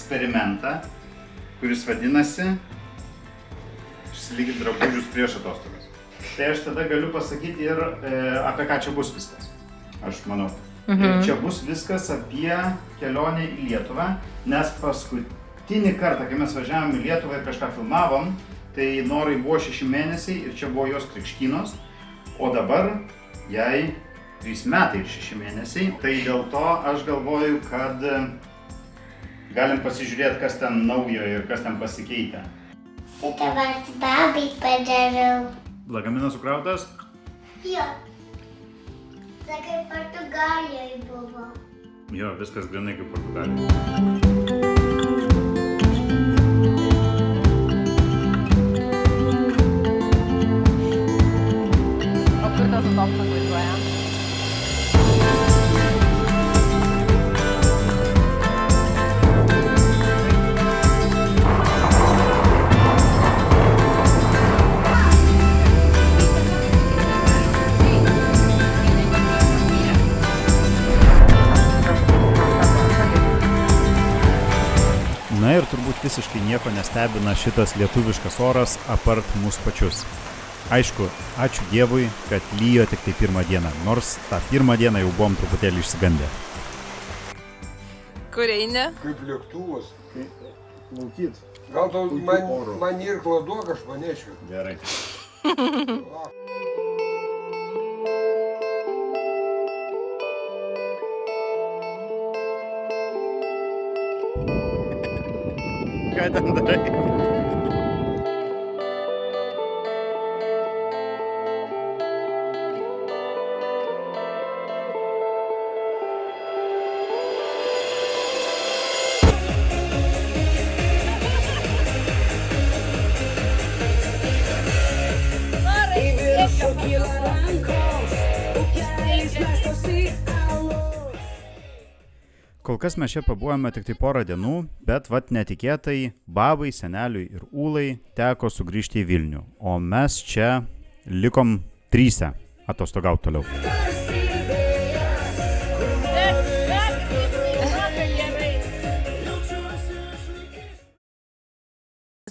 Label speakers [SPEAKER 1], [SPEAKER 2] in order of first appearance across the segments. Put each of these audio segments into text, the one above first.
[SPEAKER 1] eksperimentą, kuris vadinasi išsilyginti drabužius prieš atostogas. Tai aš tada galiu pasakyti ir apie ką čia bus viskas, aš manau. Čia bus viskas apie kelionę į Lietuvą, nes paskutinį kartą, kai mes važiavom į Lietuvą ir kažką filmavom, tai Norai buvo 6 mėnesiai ir čia buvo jos krikštynos, o dabar jai 3 metai ir 6 mėnesiai. Tai dėl to aš galvoju, kad galim pasižiūrėti, kas ten naujo ir kas ten pasikeitė.
[SPEAKER 2] Šitą vas babai padariau.
[SPEAKER 1] Lagaminas sukrautas?
[SPEAKER 2] Jo. Sakai, Portugalijoje buvo.
[SPEAKER 1] Jo, viskas grinai kaip Portugalijoje.
[SPEAKER 3] Tas autobusas važiuoja.
[SPEAKER 1] Na ir turbūt visiškai nieko nestebina šitas lietuviškas oras apart mūsų pačius. Aišku, ačiū Dievui, kad lyjo tik tai pirmą dieną, nors tą pirmą dieną jau buvom truputėlį išsigandę.
[SPEAKER 3] Kur eini?
[SPEAKER 4] Kaip lėktuvas.
[SPEAKER 1] Laukyt.
[SPEAKER 4] Gal tau man irklą duok, aš panešiu.
[SPEAKER 1] Gerai. Ką ten darai? Kol kas mes čia pabuvome tik tai porą dienų, bet vat netikėtai babai, seneliui ir Ūlai teko sugrįžti į Vilnių, o mes čia likom 3 atostogauti toliau.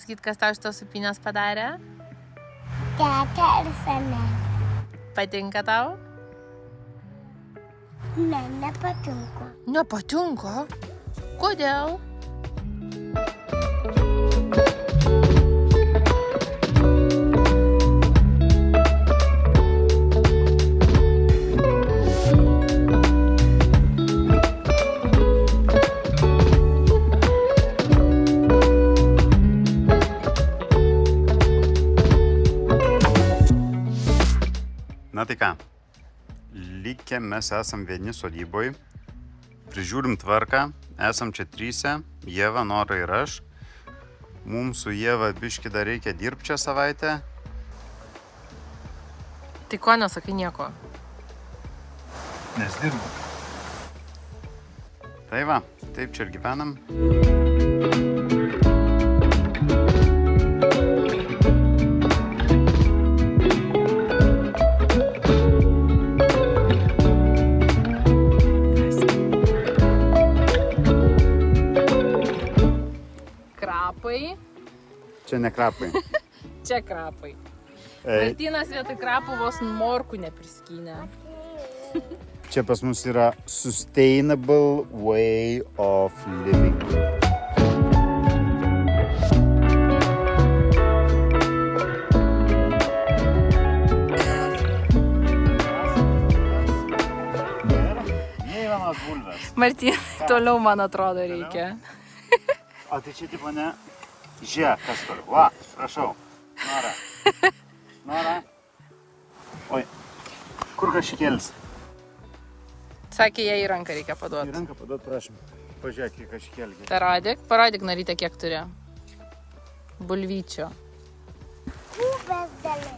[SPEAKER 3] Sakyt, kas tau šitos supynės padarė?
[SPEAKER 2] Teta ir senelė.
[SPEAKER 3] Patinka tau?
[SPEAKER 2] Ne, nepatinka.
[SPEAKER 3] Nepatinka? Kodėl?
[SPEAKER 1] Na tai ką, likę mes esam vieni sodyboj, prižiūrim tvarką, esam čia 3, Ieva, Nora ir aš. Mums su Ieva biškį dar reikia dirbti čia savaitę.
[SPEAKER 3] Tai ko nesakai nieko?
[SPEAKER 1] Nes dirbu. Tai va, taip čia ir gyvenam. Čia ne krapai.
[SPEAKER 3] Čia krapai. Martynas vietoj krapų vos morkų nepriskynė.
[SPEAKER 1] Čia pas mus yra sustainable way of living.
[SPEAKER 3] Martynai, toliau man atrodo reikia.
[SPEAKER 1] O tai čia tipo ne... Žiūrėk, kas kur. Va, prašau. Nora. Nora. Oi. Kur kašikėlis?
[SPEAKER 3] Sakė, jai į ranką reikia paduoti.
[SPEAKER 1] Į ranką paduoti, prašom. Pažiūrėk, kiek kašikėlį.
[SPEAKER 3] Parodyk, Narytė, kiek turi. Bulvyčio.
[SPEAKER 2] Kubės dalis.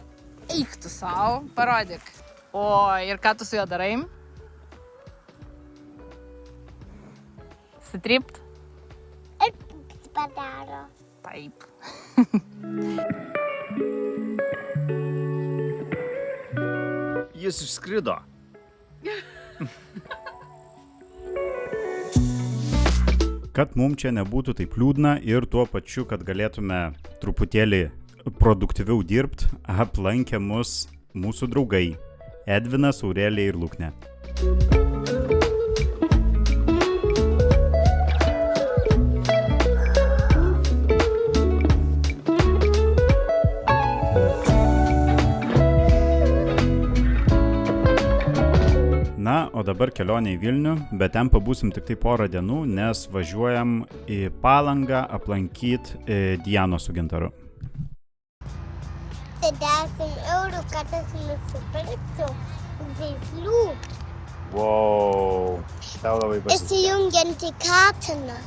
[SPEAKER 3] Eik tu savo, parodyk. O, ir ką tu su juo darai? Sutrypt?
[SPEAKER 2] Ir pups padaro.
[SPEAKER 3] Taip.
[SPEAKER 1] Jis išskrido. Kad mums čia nebūtų taip liūdna ir tuo pačiu, kad galėtume truputėlį produktyviau dirbti, aplankė mus mūsų draugai Edvinas, Aurelija ir Luknė. Na, o dabar kelionė į Vilnių, bet ten pabūsim tik tai porą dienų, nes važiuojam į Palangą aplankyti Dianos su Gintaru.
[SPEAKER 2] Tai 10 eurų, kad aš nusipirksiu žaislų.
[SPEAKER 1] Wow, tau labai pasisekė.
[SPEAKER 2] Įsijungiant į katiną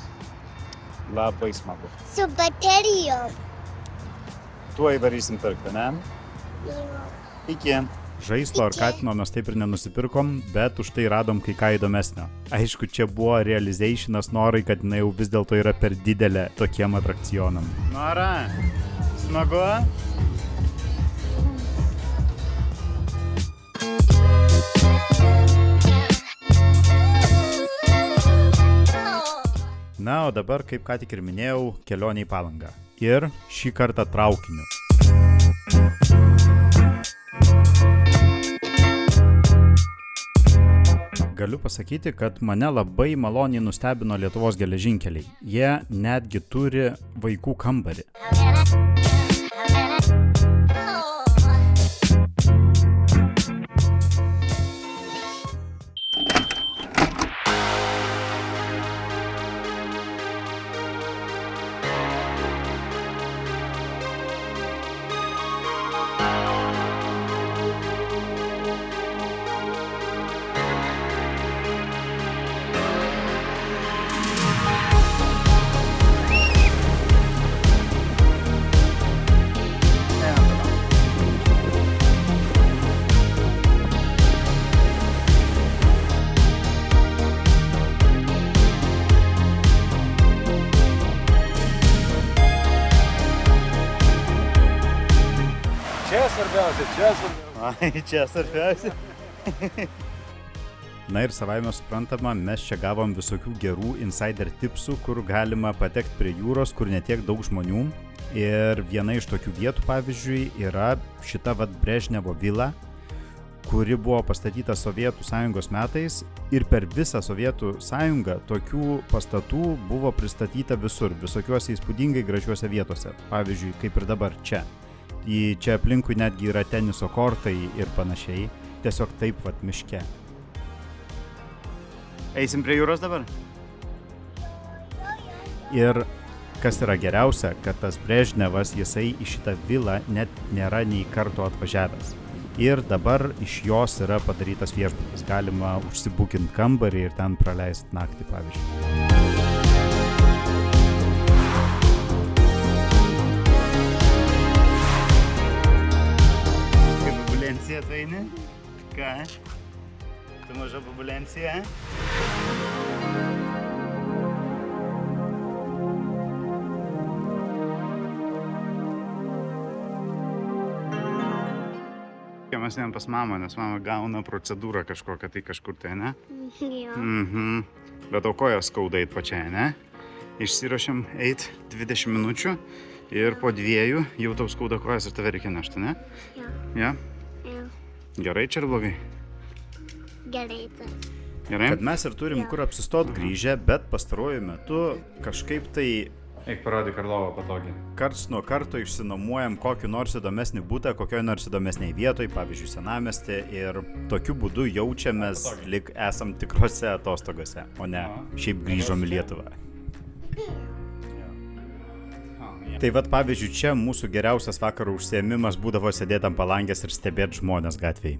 [SPEAKER 1] Labai smagu.
[SPEAKER 2] su baterijom.
[SPEAKER 1] Tuoj varysim pirkti, ne? Iki. Žaislo ar katino mes taip ir nenusipirkom, bet už tai radom kai ką įdomesnio. Aišku, čia buvo realizationas norai, kad jinai jau vis dėlto yra per didelė tokiem atrakcionam. Nora, smagu? Na, o dabar, kaip ką tik ir minėjau, kelionė į Palangą. Ir šį kartą traukiniu. Galiu pasakyti, kad mane labai maloniai nustebino Lietuvos geležinkeliai. Jie netgi turi vaikų kambarį. Čia svarbiausia. Na ir savaime suprantama, mes čia gavom visokių gerų insider tipsų, kur galima patekti prie jūros, kur netiek daug žmonių. Ir viena iš tokių vietų, pavyzdžiui, yra šita Brežnevo vila, kuri buvo pastatyta Sovietų sąjungos metais. Ir per visą Sovietų sąjungą tokių pastatų buvo pristatyta visur, visokiuose įspūdingai gražiuose vietose. Pavyzdžiui, kaip ir dabar čia. Čia aplinkui netgi yra teniso kortai ir panašiai. Tiesiog taip miške. Eisim prie jūros dabar? Ir kas yra geriausia, kad tas Brežnevas, jisai į šitą vilą net nėra nei karto atvažiavęs. Ir dabar iš jos yra padarytas viešbutis. Galima užsibukinti kambarį ir ten praleisti naktį, pavyzdžiui. Tu eini? Ką? Tu maža babulencija? Mes einam pas mamą, nes mama gauna procedūrą kažkokią tai kažkur tai, ne?
[SPEAKER 2] Jo.
[SPEAKER 1] Bet o kojas skauda eit pačiai, ne? Išsiruošiam eit 20 minučių ir po 2 jau tau skauda kojas ir tave reikia nešti, ne?
[SPEAKER 2] Jo.
[SPEAKER 1] Ja? Gerai čia ir blogai?
[SPEAKER 2] Gerai.
[SPEAKER 1] Gerai? Kad mes ir turim kur apsistot grįžę, bet pastaruoju metu kažkaip tai... Eik parodyk Karlovą patogiai. Karts nuo karto išsinuomojam kokį nors įdomesnį butą, kokioj nors įdomesniai vietoj, pavyzdžiui, senamiestį, ir tokiu būdu jaučiamės, lyg esam tikrose atostogose, o ne šiaip grįžom į Lietuvą. Tai pavyzdžiui, čia mūsų geriausias vakaro užsiėmimas būdavo sėdėti ant palangės ir stebėti žmonės gatvėj.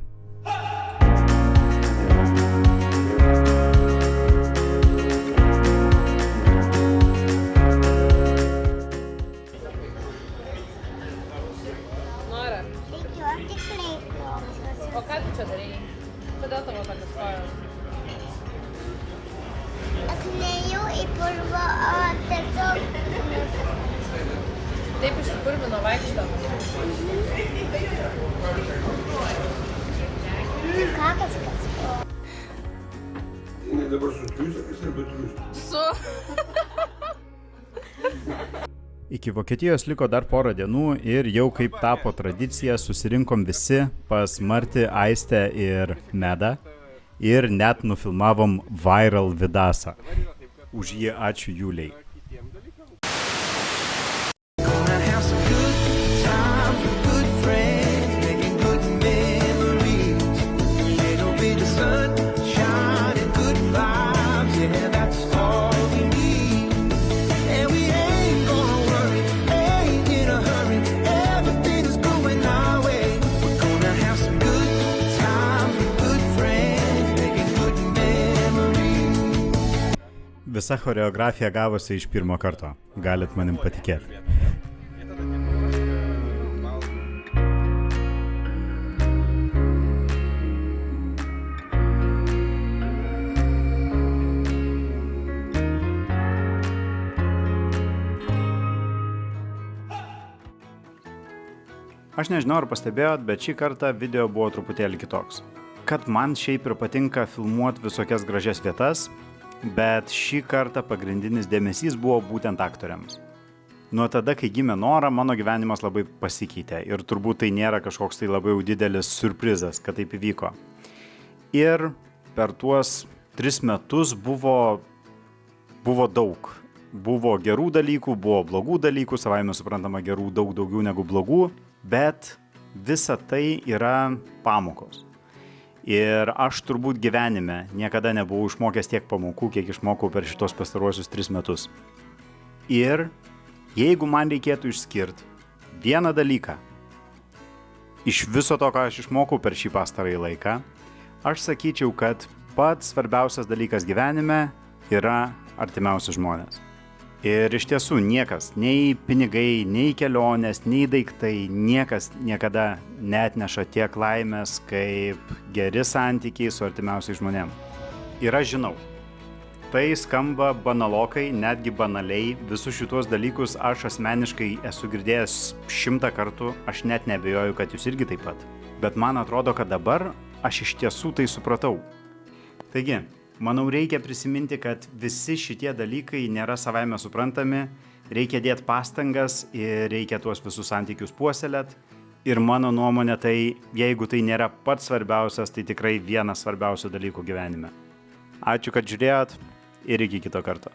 [SPEAKER 3] Nora,
[SPEAKER 2] Reikėjo tikrai klausytis.
[SPEAKER 3] o ką tu čia darei? Kodėl tavo tokios kojos?
[SPEAKER 2] Aš neėjau į purvą, o tiesiog...
[SPEAKER 3] Taip išsipurvino vaikšto.
[SPEAKER 2] Ką kažkas?
[SPEAKER 4] Jinai dabar su triusikais ar be triusikų?
[SPEAKER 3] Su...
[SPEAKER 1] Iki Vokietijos liko dar porą dienų ir jau kaip tapo tradicija susirinkom visi pas Martį, Aistę ir Medą ir net nufilmavom viral vidasą. Už jį ačiū Juliai. Visa choreografija gavosi iš pirmo karto. Galit manim patikėti. Aš nežinau, ar pastebėjot, bet šį kartą video buvo truputėlį kitoks. Kad man šiaip ir patinka filmuoti visokias gražias vietas, bet šį kartą pagrindinis dėmesys buvo būtent aktoriams. Nuo tada, kai gimė Nora, mano gyvenimas labai pasikeitė ir turbūt tai nėra kažkoks tai labai didelis siurprizas, kad taip įvyko. Ir per tuos 3 metus buvo daug. Buvo gerų dalykų, buvo blogų dalykų, savaime suprantama gerų daug daugiau negu blogų, bet visa tai yra pamokos. Ir aš turbūt gyvenime niekada nebuvau išmokęs tiek pamokų, kiek išmokau per šitos pastaruosius 3 metus. Ir jeigu man reikėtų išskirti vieną dalyką iš viso to, ką aš išmokau per šį pastarąjį laiką, aš sakyčiau, kad pats svarbiausias dalykas gyvenime yra artimiausi žmonės. Ir iš tiesų niekas, nei pinigai, nei kelionės, nei daiktai, niekas niekada neatneša tiek laimės, kaip geri santykiai su artimiausiais žmonėm. Ir aš žinau, tai skamba banalokai, netgi banaliai, visus šitos dalykus aš asmeniškai esu girdėjęs 100 kartų, aš net neabejoju, kad jūs irgi taip pat. Bet man atrodo, kad dabar aš iš tiesų tai supratau. Taigi, manau, reikia prisiminti, kad visi šitie dalykai nėra savaime suprantami, reikia dėti pastangas ir reikia tuos visus santykius puoselėt. Ir mano nuomonė tai, jeigu tai nėra pats svarbiausias, tai tikrai vienas svarbiausių dalykų gyvenime. Ačiū, kad žiūrėjot ir iki kito karto.